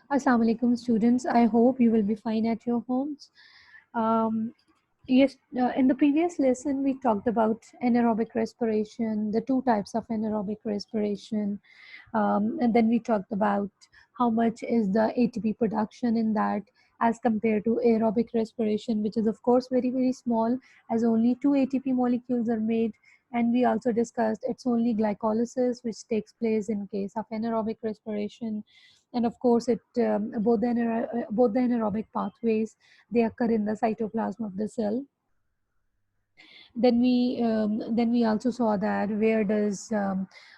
Assalamu alaikum students. I hope you will be fine at your homes. Yes, in the previous lesson we talked about anaerobic respiration, the two types of anaerobic respiration, and then we talked about how much is the ATP production in that as compared to aerobic respiration, which is of course very very small, as only two ATP molecules are made. And we also discussed it's only glycolysis which takes place in case of anaerobic respiration. And of course it both the anaerobic pathways, they occur in the cytoplasm of the cell. Then we also saw that where does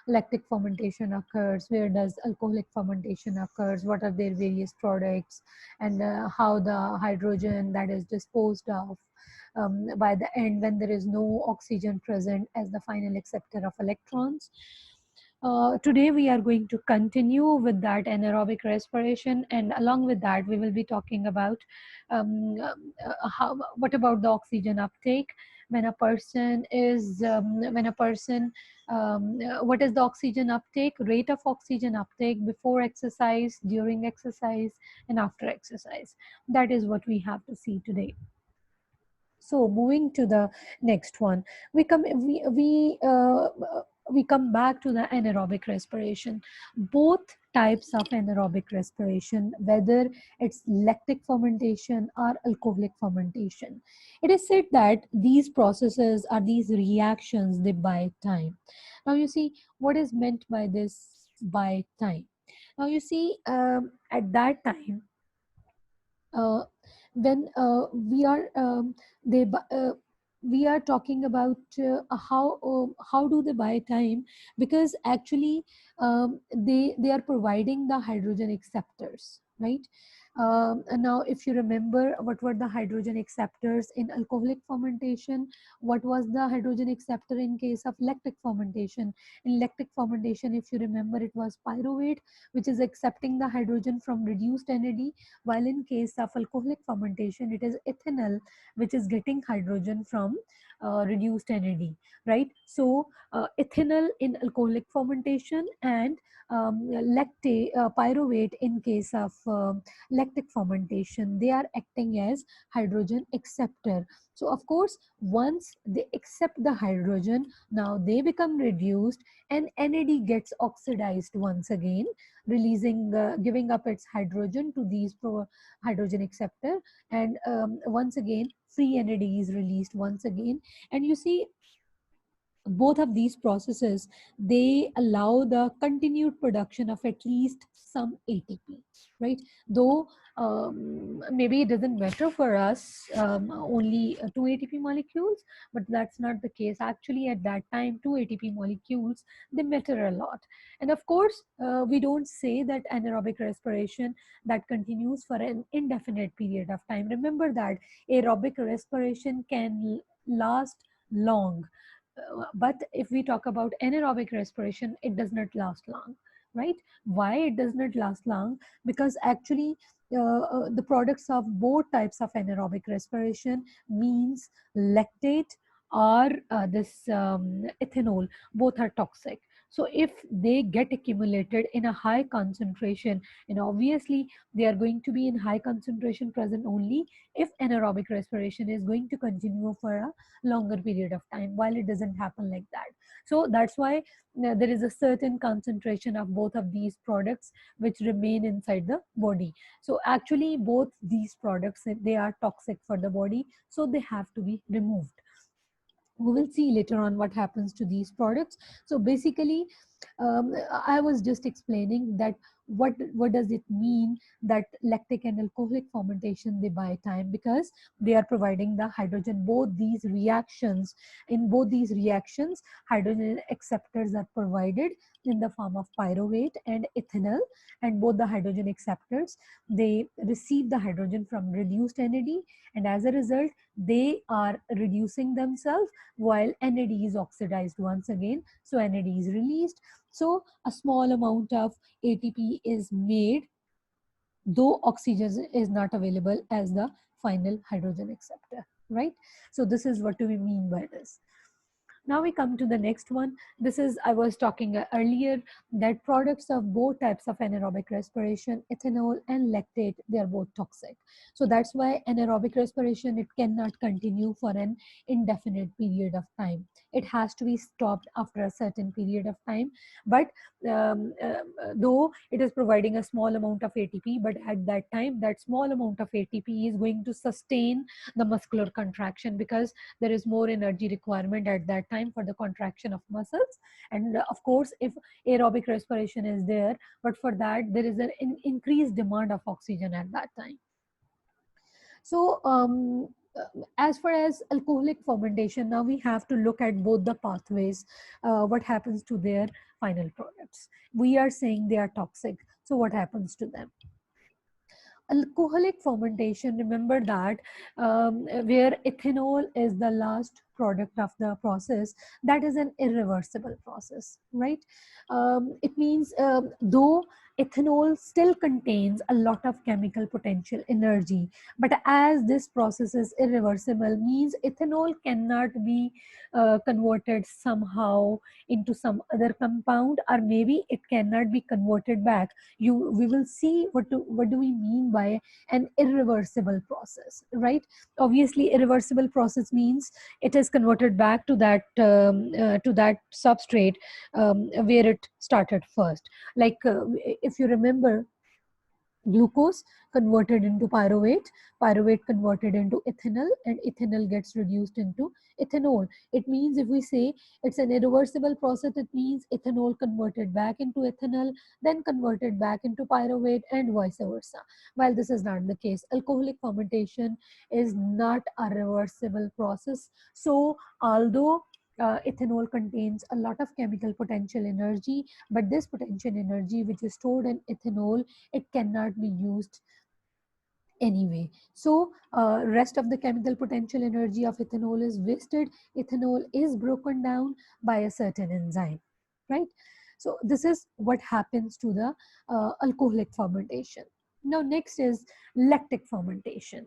lactic fermentation occurs, where does alcoholic fermentation occurs, what are their various products, and how the hydrogen that is disposed of by the end when there is no oxygen present as the final acceptor of electrons. Today we are going to continue with that anaerobic respiration, and along with that we will be talking about what about the oxygen uptake when a person is when a person what is the oxygen uptake, rate of oxygen uptake before exercise, during exercise, and after exercise. That is what we have to see today. So moving to the next one, we come we come back to the anaerobic respiration. Both types of anaerobic respiration, whether it's lactic fermentation or alcoholic fermentation, it is said that these processes or these reactions, they buy time. Now you see what is meant by this buy time. Now you see at that time uh, when they bu- uh, we are talking about how do they buy time, because actually they are providing the hydrogen acceptors, right? And now if you remember what were the hydrogen acceptors in alcoholic fermentation, what was the hydrogen acceptor in case of lactic fermentation? In lactic fermentation, if you remember, it was pyruvate, which is accepting the hydrogen from reduced NAD, while in case of alcoholic fermentation it is ethanol which is getting hydrogen from reduced NAD, right? So ethanol in alcoholic fermentation and pyruvate in case of lactic fermentation, they are acting as hydrogen acceptor. So of course once they accept the hydrogen, now they become reduced and NAD gets oxidized once again, releasing giving up its hydrogen to these hydrogen acceptor, and once again free NAD is released once again. And you see both of these processes, they allow the continued production of at least some ATP, right? Though maybe it doesn't matter for us only two ATP molecules, but that's not the case. Actually at that time two ATP molecules, they matter a lot. And of course we don't say that anaerobic respiration that continues for an indefinite period of time. Remember that aerobic respiration can last long, but if we talk about anaerobic respiration, it does not last long, right? Why it does not last long? Because actually the products of both types of anaerobic respiration, means lactate or this ethanol, both are toxic. So if they get accumulated in a high concentration, and obviously they are going to be in high concentration present only if anaerobic respiration is going to continue for a longer period of time, while it doesn't happen like that. So that's why there is a certain concentration of both of these products which remain inside the body. So actually both these products, they are toxic for the body, so they have to be removed. We will see later on what happens to these products. So basically I was just explaining that what does it mean that lactic and alcoholic fermentation, they buy time, because they are providing the hydrogen. Both these reactions, in both these reactions, hydrogen acceptors are provided in the form of pyruvate and ethanol, and both the hydrogen acceptors, they receive the hydrogen from reduced NAD, and as a result they are reducing themselves while NAD is oxidized once again. So NAD is released. So a small amount of ATP is made, though oxygen is not available as the final hydrogen acceptor, right? So this is what we mean by this. Now we come to the next one. This is, I was talking earlier, that products of both types of anaerobic respiration, ethanol and lactate, they are both toxic. So that's why anaerobic respiration, it cannot continue for an indefinite period of time. It has to be stopped after a certain period of time. But though it is providing a small amount of ATP, but at that time, that small amount of ATP is going to sustain the muscular contraction, because there is more energy requirement at that time for the contraction of muscles. And of course, if aerobic respiration is there, but for that there is an increased demand of oxygen at that time. So as far as alcoholic fermentation, now we have to look at both the pathways. What happens to their final products? We are saying they are toxic, so what happens to them? Alcoholic fermentation, remember that where ethanol is the last product of the process, that is an irreversible process, right? It means though ethanol still contains a lot of chemical potential energy, but as this process is irreversible, means ethanol cannot be converted somehow into some other compound, or maybe it cannot be converted back. We will see what do we mean by an irreversible process, right? Obviously irreversible process means it is converted back to that substrate where it started first. Like if you remember, glucose converted into pyruvate, pyruvate converted into ethanol, and ethanol gets reduced into ethanol. It means if we say it's an irreversible process, it means ethanol converted back into ethanol, then converted back into pyruvate, and vice versa. While this is not the case, alcoholic fermentation is not a reversible process. So although ethanol contains a lot of chemical potential energy, but this potential energy which is stored in ethanol, it cannot be used anyway. So rest of the chemical potential energy of ethanol is wasted. Ethanol is broken down by a certain enzyme, right? So this is what happens to the alcoholic fermentation. Now next is lactic fermentation.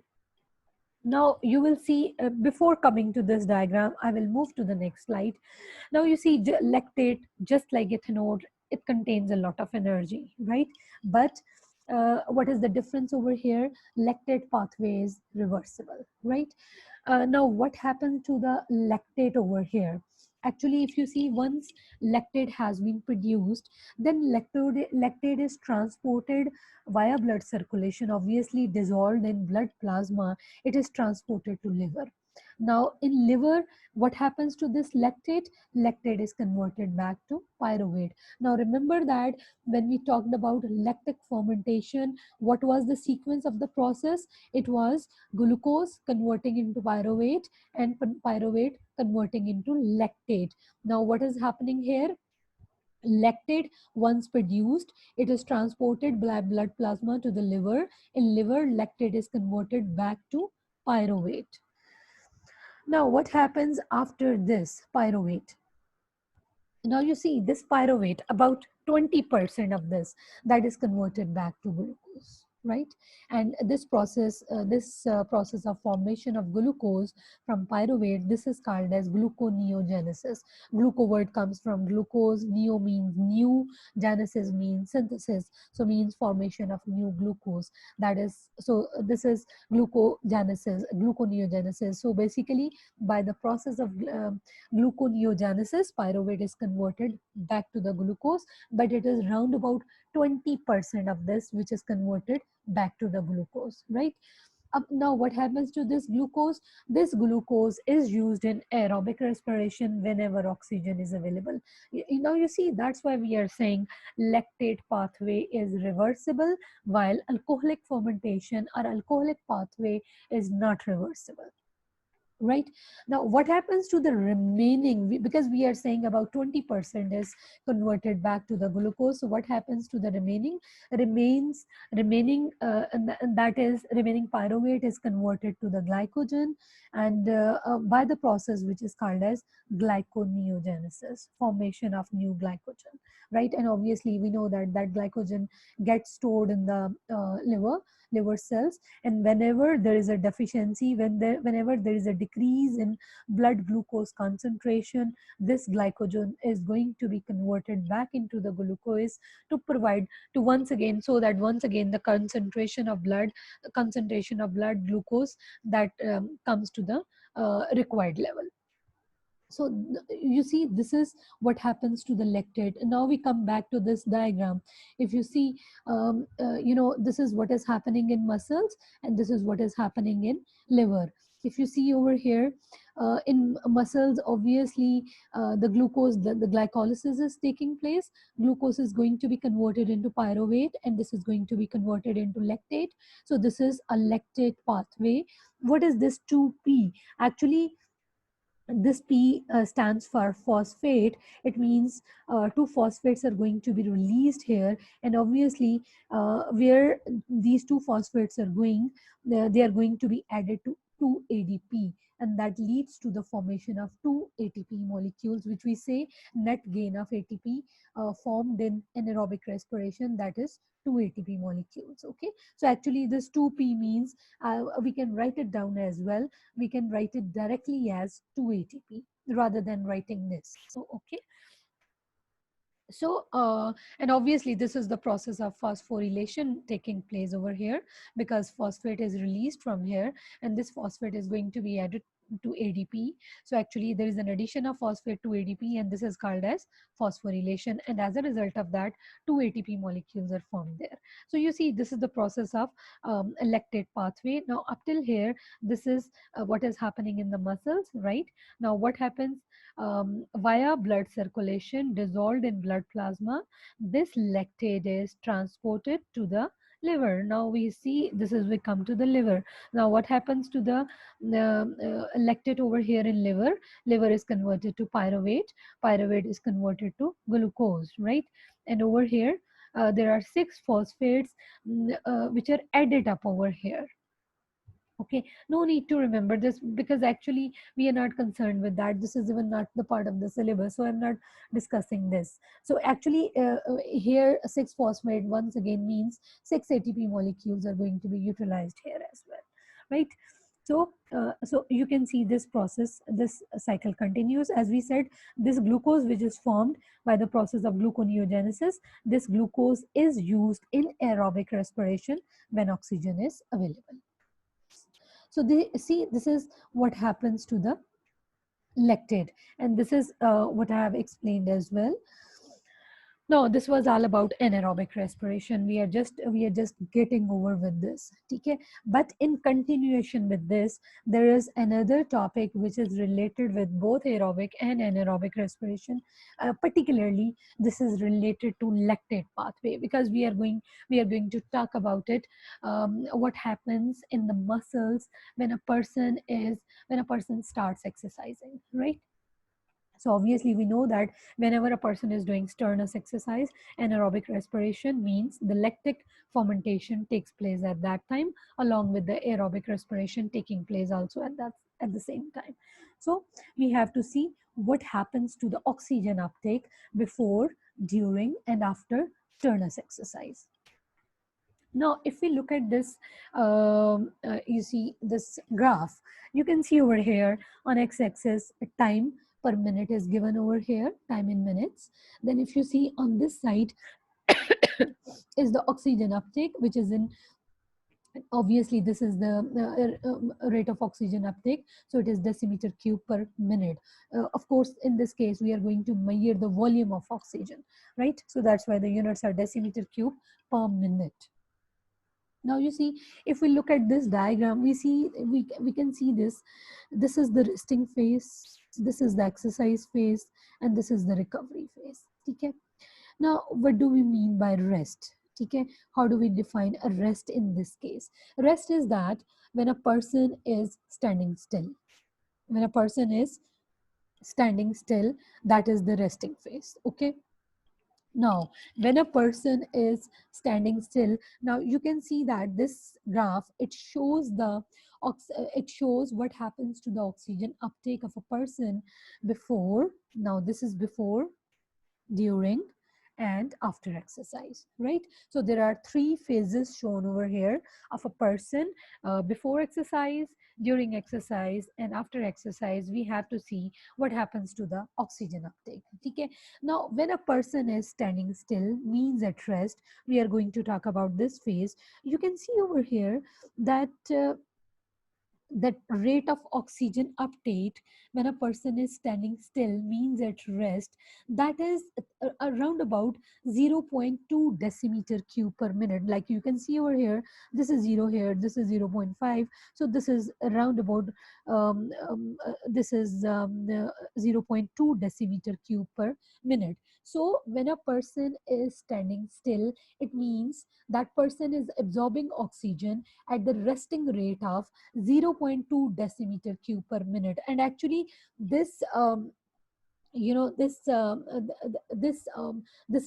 Now you will see, before coming to this diagram, I will move to the next slide. Now you see lactate, just like ethanol, it contains a lot of energy, right? But what is the difference over here? Lactate pathway is reversible, right? Now what happens to the lactate over here? Actually, if you see, once lactate has been produced, then lactate is transported via blood circulation, obviously dissolved in blood plasma. It is transported to liver. Now in liver, what happens to this lactate? Lactate is converted back to pyruvate. Now remember that when we talked about lactic fermentation, what was the sequence of the process? It was glucose converting into pyruvate, and pyruvate converting into lactate. Now what is happening here? Lactate, once produced, it is transported by blood plasma to the liver. In liver, lactate is converted back to pyruvate. Now what happens after this pyruvate? Now you see this pyruvate, about 20% of this, that is converted back to glucose, right? And this process of formation of glucose from pyruvate, this is called as gluconeogenesis. Gluco word comes from glucose, neo means new, genesis means synthesis, so means formation of new glucose. That is, so this is gluconeogenesis. So basically, by the process of gluconeogenesis, pyruvate is converted back to the glucose, but it is round about 20% of this which is converted back to the glucose, right? Now what happens to this glucose? This glucose is used in aerobic respiration whenever oxygen is available. Now you see, that's why we are saying lactate pathway is reversible, while alcoholic fermentation or alcoholic pathway is not reversible, right? Now what happens to the remaining, because we are saying about 20% is converted back to the glucose, so what happens to the remaining and that is remaining pyruvate is converted to the glycogen, and by the process which is called as glyconeogenesis, formation of new glycogen, right? And obviously we know that that glycogen gets stored in the liver cells, and whenever there is a deficiency, whenever there is a decrease in blood glucose concentration, this glycogen is going to be converted back into the glucose to provide to once again, so that once again the concentration of blood glucose that comes to the required level. So you see, this is what happens to the lactate. And now we come back to this diagram. If you see, this is what is happening in muscles, and this is what is happening in liver. If you see over here, in muscles, obviously the glucose, the glycolysis is taking place. Glucose is going to be converted into pyruvate, and this is going to be converted into lactate. So this is a lactate pathway. What is this 2p? Actually, this P stands for phosphate. It means two phosphates are going to be released here, and obviously where these two phosphates are going, they are going to be added to 2 ADP, and that leads to the formation of 2 ATP molecules, which we say net gain of ATP formed in anaerobic respiration, that is 2 ATP molecules. Okay, so actually this 2P means we can write it down as well. We can write it directly as 2 ATP rather than writing this. So, okay. So, and obviously this is the process of phosphorylation taking place over here, because phosphate is released from here, and this phosphate is going to be added to ADP. So actually there is an addition of phosphate to ADP, and this is called as phosphorylation. And as a result of that, 2 ATP molecules are formed there. So you see, this is the process of a lactate pathway. Now up till here, this is what is happening in the muscles, right? Now what happens via blood circulation dissolved in blood plasma, this lactate is transported to the liver. Now we see, this is, we come to the liver. Now what happens to the lactate over here in liver? Liver is converted to pyruvate. Pyruvate is converted to glucose, right? And over here there are 6 phosphates which are added up over here. Okay, no need to remember this, because actually we are not concerned with that. This is even not the part of the syllabus, so I'm not discussing this. So actually here 6 phosphate once again means 6 ATP molecules are going to be utilized here as well, right? So so you can see this process, this cycle continues. As we said, this glucose which is formed by the process of gluconeogenesis, this glucose is used in aerobic respiration when oxygen is available. So they see, this is what happens to the lactate, and this is what I have explained as well. No, this was all about anaerobic respiration. We are just getting over with this. Okay, but in continuation with this, there is another topic which is related with both aerobic and anaerobic respiration. Particularly, this is related to lactate pathway, because we are going to talk about it. What happens in the muscles when a person starts exercising, right? So obviously we know that whenever a person is doing strenuous exercise, anaerobic respiration means the lactic fermentation takes place at that time, along with the aerobic respiration taking place also at the same time. So we have to see what happens to the oxygen uptake before, during, and after strenuous exercise. Now, if we look at this, you see this graph, you can see over here on x-axis time per minute is given over here, time in minutes. Then if you see on this side is the oxygen uptake, which is in, obviously this is the rate of oxygen uptake, so it is decimeter cube per minute. Of course, in this case we are going to measure the volume of oxygen, right? So that's why the units are decimeter cube per minute. Now you see, if we look at this diagram, we can see this is the resting phase, this is the exercise phase, and this is the recovery phase. Okay, now what do we mean by rest? Okay, how do we define a rest in this case? Rest is that when a person is standing still. When a person is standing still, that is the resting phase. Okay, now, when a person is standing still, now you can see that this graph, it shows it shows what happens to the oxygen uptake of a person before. Now, this is before, during, and after exercise, right? So there are three phases shown over here of a person: before exercise, during exercise, and after exercise. We have to see what happens to the oxygen uptake. Okay. Now, when a person is standing still, means at rest, we are going to talk about this phase. You can see over here that that rate of oxygen uptake when a person is standing still, means at rest, that is around about 0.2 decimeter cube per minute. Like you can see over here, this is 0 here, this is 0.5, so this is around about this is 0.2 decimeter cube per minute. So when a person is standing still, it means that person is absorbing oxygen at the resting rate of 0.2 decimeter cube per minute. And actually this this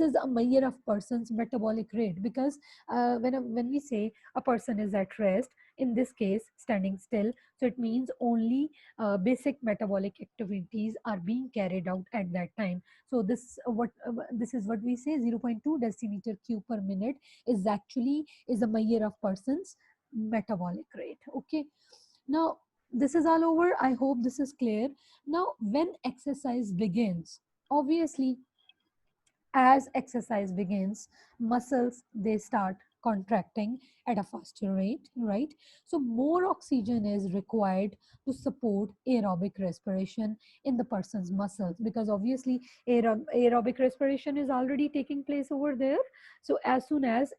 is a measure of person's metabolic rate, because when we say a person is at rest, in this case standing still, so it means only basic metabolic activities are being carried out at that time. So this is what we say, 0.2 decimeter cube per minute is actually is a measure of person's metabolic rate. Okay. Now, this is all over. I hope this is clear. Now, when exercise begins, obviously, as exercise begins, muscles, they start contracting at a faster rate, right? So more oxygen is required to support aerobic respiration in the person's muscles, because obviously aerobic respiration is already taking place over there. So as soon as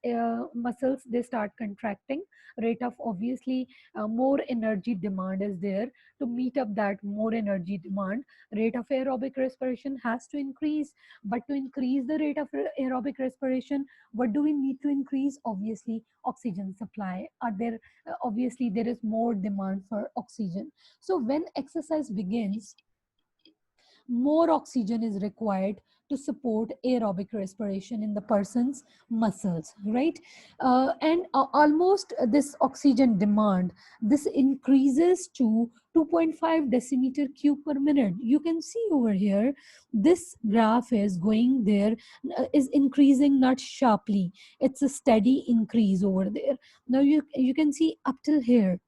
muscles, they start contracting, rate of obviously more energy demand is there. To meet up that more energy demand, rate of aerobic respiration has to increase. But to increase the rate of aerobic respiration, what do we need to increase? Obviously, oxygen supply. Are there obviously there is more demand for oxygen. So when exercise begins, more oxygen is required to support aerobic respiration in the person's muscles, right? And almost this oxygen demand, this increases to 2.5 decimeter cube per minute. You can see over here, this graph is going there, is increasing not sharply. It's a steady increase over there. Now you can see up till here,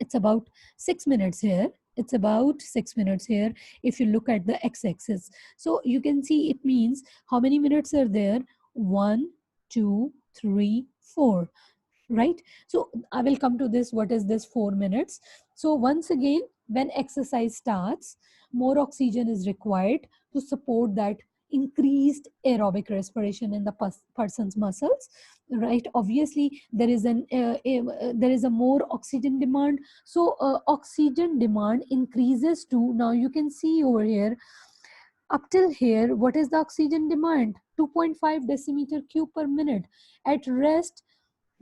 it's about 6 minutes here, it's about 6 minutes here. If you look at the x-axis, so you can see it means how many minutes are there. 1, 2, 3, 4, right? So I will come to this, what is this 4 minutes. So once again, when exercise starts, more oxygen is required to support that increased aerobic respiration in the person's muscles, right? Obviously there is there is a more oxygen demand. So oxygen demand increases to, now you can see over here, up till here, what is the oxygen demand? 2.5 decimeter cube per minute. At rest,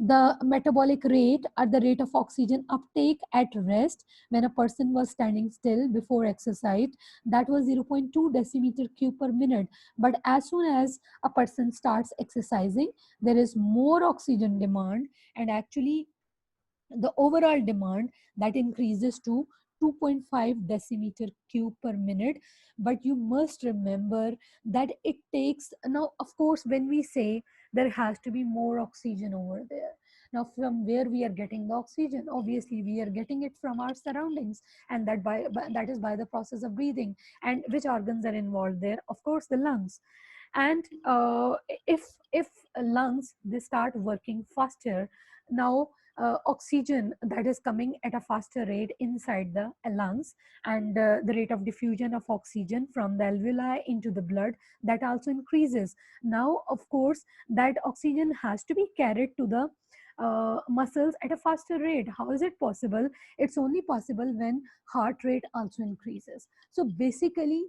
the metabolic rate, at the rate of oxygen uptake at rest, when a person was standing still before exercise, that was 0.2 decimeter cube per minute. But as soon as a person starts exercising, there is more oxygen demand, and actually the overall demand, that increases to 2.5 decimeter cube per minute. But you must remember that it takes, now of course when we say there has to be more oxygen over there, now from where we are getting the oxygen? Obviously we are getting it from our surroundings, and that is by the process of breathing. And which organs are involved there? Of course the lungs. And if lungs, they start working faster, now oxygen that is coming at a faster rate inside the lungs, and the rate of diffusion of oxygen from the alveoli into the blood, that also increases. Now of course that oxygen has to be carried to the muscles at a faster rate. How is it possible? It's only possible when heart rate also increases. So basically,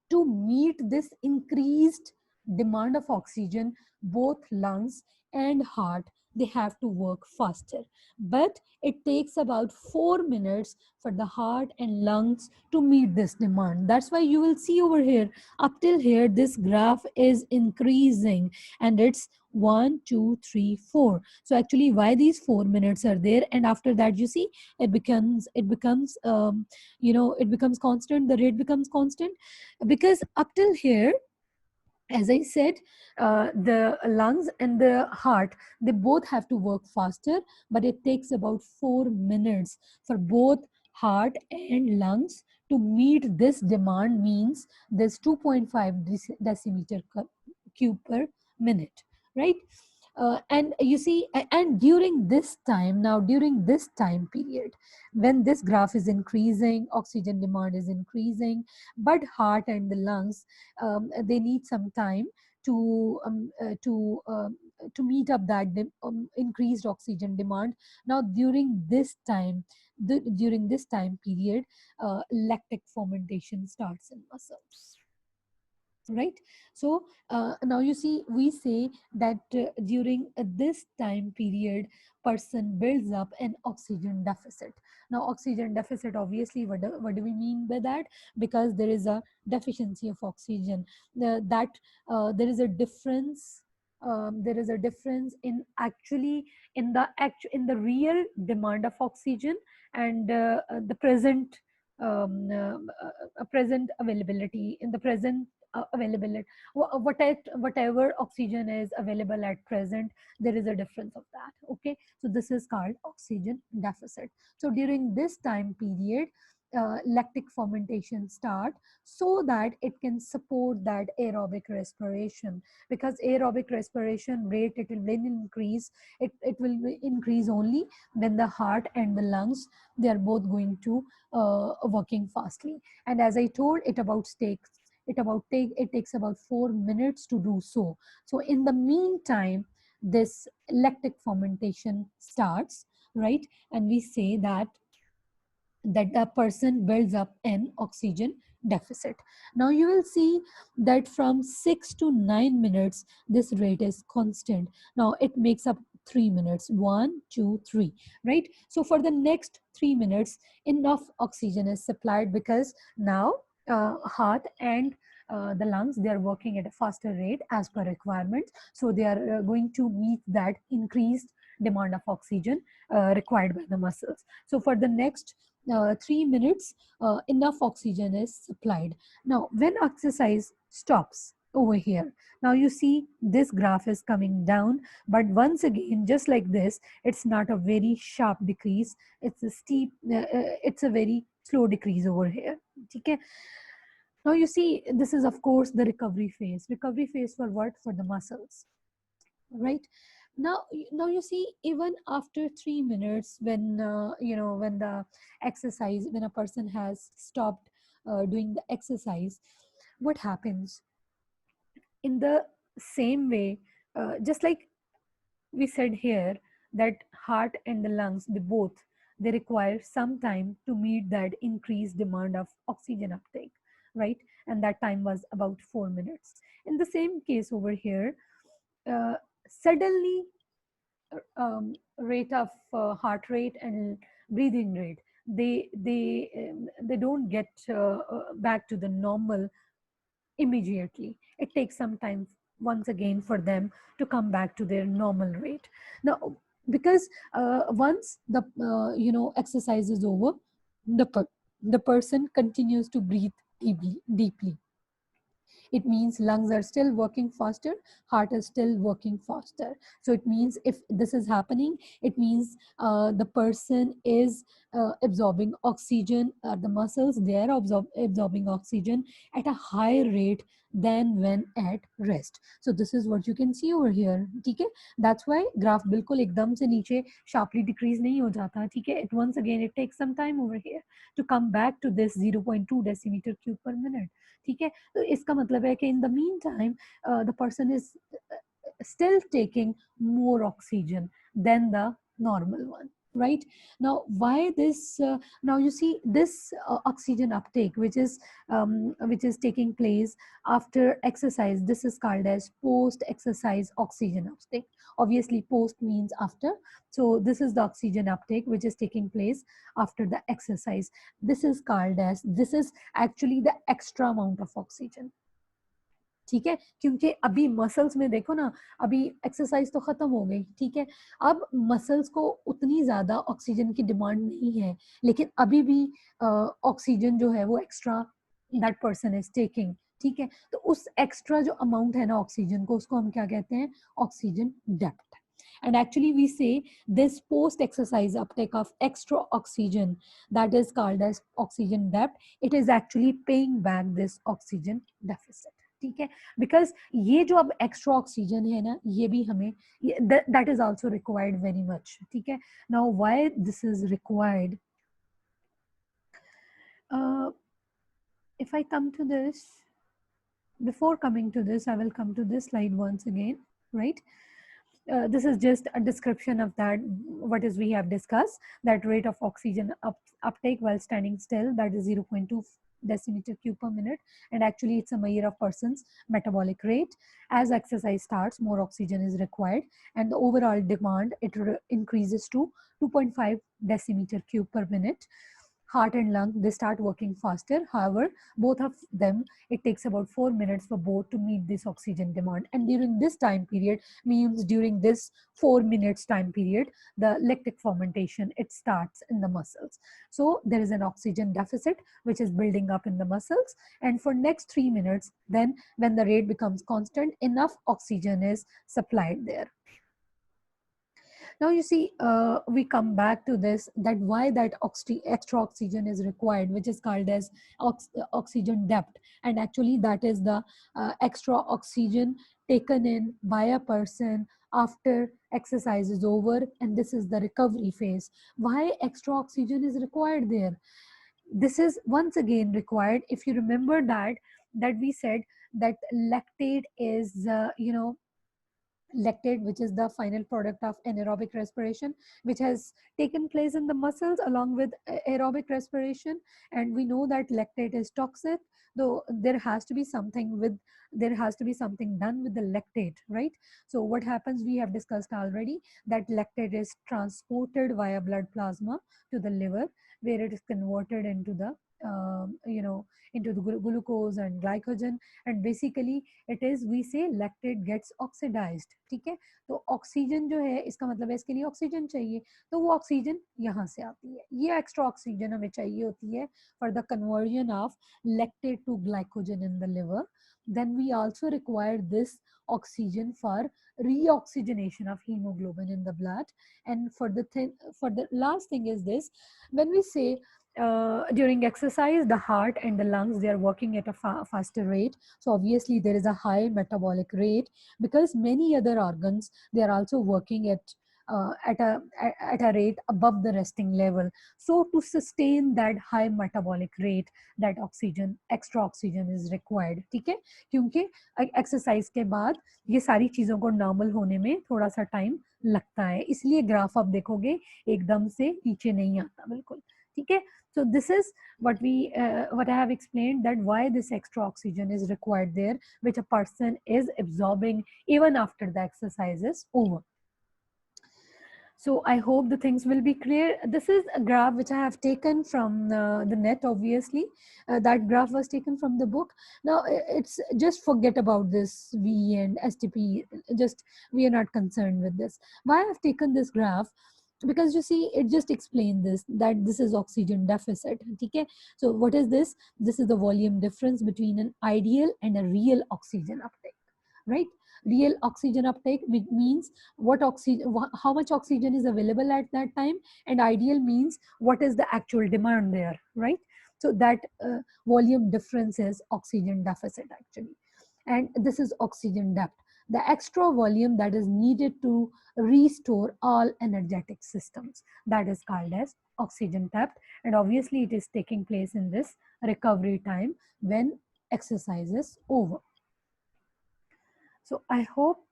to meet this increased demand of oxygen, both lungs and heart, they have to work faster. But it takes about 4 minutes for the heart and lungs to meet this demand. That's why you will see over here, up till here, this graph is increasing, and it's 1, 2, 3, 4. So actually why these 4 minutes are there, and after that you see it becomes it becomes constant, the rate becomes constant, because up till here As I said, the lungs and the heart, they both have to work faster, but it takes about 4 minutes for both heart and lungs to meet this demand, means this 2.5 decimeter cube per minute, right? And you see, and during this time, now during this time period, when this graph is increasing, oxygen demand is increasing, but heart and the lungs, they need some time to to meet up that increased oxygen demand. Now during this time, during this time period, lactic fermentation starts in muscles, right? So now you see, we say that during this time period, person builds up an oxygen deficit. Now oxygen deficit, obviously, what do we mean by that? Because there is a deficiency of oxygen, that there is a difference, there is a difference in actually in the real demand of oxygen, and the present present availability, in the present availability, whatever oxygen is available at present, there is a difference of that. Okay, so this is called oxygen deficit. So during this time period, lactic fermentation start, so that it can support that aerobic respiration, because aerobic respiration rate, it will increase, it will increase only when the heart and the lungs, they are both going to working fastly. And as I told, it takes about 4 minutes to do so. So in the meantime, this lactic fermentation starts, right? And we say that the person builds up an oxygen deficit. Now you will see that from 6 to 9 minutes, this rate is constant. Now it makes up 3 minutes, 1 2 3, right? So for the next 3 minutes, enough oxygen is supplied, because now heart and the lungs, they are working at a faster rate as per requirements, so they are going to meet that increased demand of oxygen required by the muscles. So for the next 3 minutes, enough oxygen is supplied. Now, when exercise stops over here, now you see this graph is coming down, but once again, just like this, it's not a very sharp decrease. It's a steep, it's a very slow decrease over here. Okay. Now you see, this is of course the recovery phase. Recovery phase for what? For the muscles, right? Now you see, even after 3 minutes, when when the exercise, when a person has stopped doing the exercise, what happens? In the same way, just like we said here, that heart and the lungs, they both, they require some time to meet that increased demand of oxygen uptake, right? And that time was about 4 minutes. In the same case over here, uh, suddenly rate of heart rate and breathing rate, they don't get back to the normal immediately. It takes some time once again for them to come back to their normal rate. Now, because once the exercise is over, the person continues to breathe deeply. It means lungs are still working faster, heart is still working faster. So it means, if this is happening, it means the person is absorbing oxygen, the muscles, they are absorbing oxygen at a higher rate than when at rest. So this is what you can see over here. ठीक है, that's why graph बिल्कुल एकदम से नीचे sharply decrease नहीं हो जाता. ठीक है, it once again, it takes some time over here to come back to this 0.2 decimeter cube per minute. ठीक है, तो इसका मतलब है कि in the meantime, the person is still taking more oxygen than the normal one, right? Now why this now you see this oxygen uptake, which is taking place after exercise, this is called as post exercise oxygen uptake. Obviously post means after, so this is the oxygen uptake which is taking place after the exercise. This is called as, this is actually the extra amount of oxygen. ठीक है, क्योंकि अभी muscles में देखो ना, अभी exercise तो खत्म हो गई, ठीक है, अब मसल्स को उतनी ज्यादा ऑक्सीजन की डिमांड नहीं है, लेकिन अभी भी ऑक्सीजन जो है वो extra that person is taking, ठीक है, तो उस एक्स्ट्रा जो अमाउंट है ना ऑक्सीजन को, उसको हम क्या कहते हैं, oxygen depth. And actually we say this post exercise uptake of extra oxygen, that is called as oxygen depth, it is actually paying back this oxygen deficit. ठीक है, बिकॉज ये जो अब एक्स्ट्रा ऑक्सीजन है ना, ये भी हमें, that is also required very much. ठीक है, now why this is required, if I come to this, before coming to this, I will come to this slide once again, right? This is just a description of that, what is we have discussed, that rate of oxygen uptake while standing still, that is 0.2 decimeter cube per minute, and actually it's a measure of person's metabolic rate. As exercise starts, more oxygen is required, and the overall demand, it increases to 2.5 decimeter cube per minute. Heart and lung, they start working faster. However, both of them, it takes about 4 minutes for both to meet this oxygen demand. And during this time period, means during this 4 minutes time period, the lactic fermentation, it starts in the muscles. So there is an oxygen deficit which is building up in the muscles. And for next 3 minutes, then when the rate becomes constant, enough oxygen is supplied there. Now you see, we come back to this, that why that extra oxygen is required, which is called as oxygen depth. And actually that is the extra oxygen taken in by a person after exercise is over, and this is the recovery phase. Why extra oxygen is required there? This is once again required, if you remember that we said that lactate is, lactate, which is the final product of anaerobic respiration, which has taken place in the muscles along with aerobic respiration. And we know that lactate is toxic, though there has to be something done with the lactate, right? So what happens, we have discussed already, that lactate is transported via blood plasma to the liver, where it is converted into the into the glucose and glycogen. And basically it is, we say lactate gets oxidized. ठीक है, तो oxygen जो है, इसका मतलब है इसके लिए ऑक्सीजन चाहिए, तो वो ऑक्सीजन यहाँ से आती है, ये एक्स्ट्रा ऑक्सीजन हमें चाहिए होती है for the conversion of lactate to glycogen in the liver. Then we also require this oxygen for reoxygenation of hemoglobin in the blood. And for the last thing is this, when we say during exercise, the heart and the lungs, they are working at a faster rate. So obviously there is a high metabolic rate, because many other organs, they are also working at a rate above the resting level. So to sustain that high metabolic rate, that extra oxygen is required. ठीक है, क्योंकि exercise के बाद ये सारी चीजों को normal होने में थोड़ा सा टाइम लगता है, इसलिए ग्राफ आप देखोगे एकदम से नीचे नहीं आता बिल्कुल. ठीक है, so this is what I have explained, that why this extra oxygen is required there, which a person is absorbing even after the exercise is over. So I hope the things will be clear. This is a graph which I have taken from the net, obviously. That graph was taken from the book. Now, it's just forget about this V and STP. Just, we are not concerned with this. Why I have taken this graph? Because you see, it just explains this, that this is oxygen deficit. Okay? So what is this? This is the volume difference between an ideal and a real oxygen uptake, right? Real oxygen uptake means how much oxygen is available at that time, and ideal means what is the actual demand there, right? So that volume difference is oxygen deficit actually. And this is oxygen depth, the extra volume that is needed to restore all energetic systems, that is called as oxygen depth. And obviously it is taking place in this recovery time when exercise is over. So I hope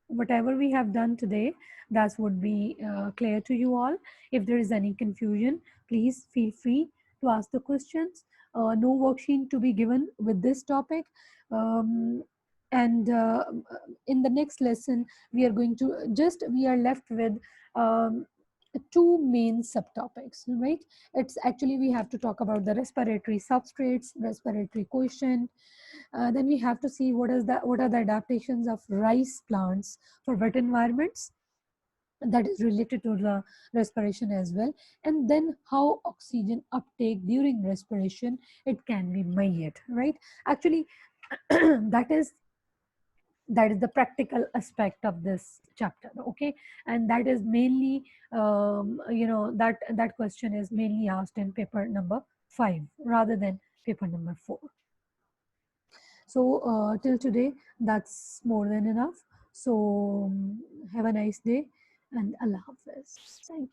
whatever we have done today, that would be clear to you all. If there is any confusion, please feel free to ask the questions. No worksheet to be given with this topic. And in the next lesson, we are going to we are left with two main subtopics, right? It's actually, we have to talk about the respiratory substrates, respiratory quotient. Then we have to see what are the adaptations of rice plants for wet environments. that is related to the respiration as well. And then how oxygen uptake during respiration, it can be measured, right? Actually, that is the practical aspect of this chapter, okay? And that is mainly that question is mainly asked in paper number 5 rather than paper number 4. So till today, that's more than enough. So have a nice day, and Allah Hafiz. Thank you.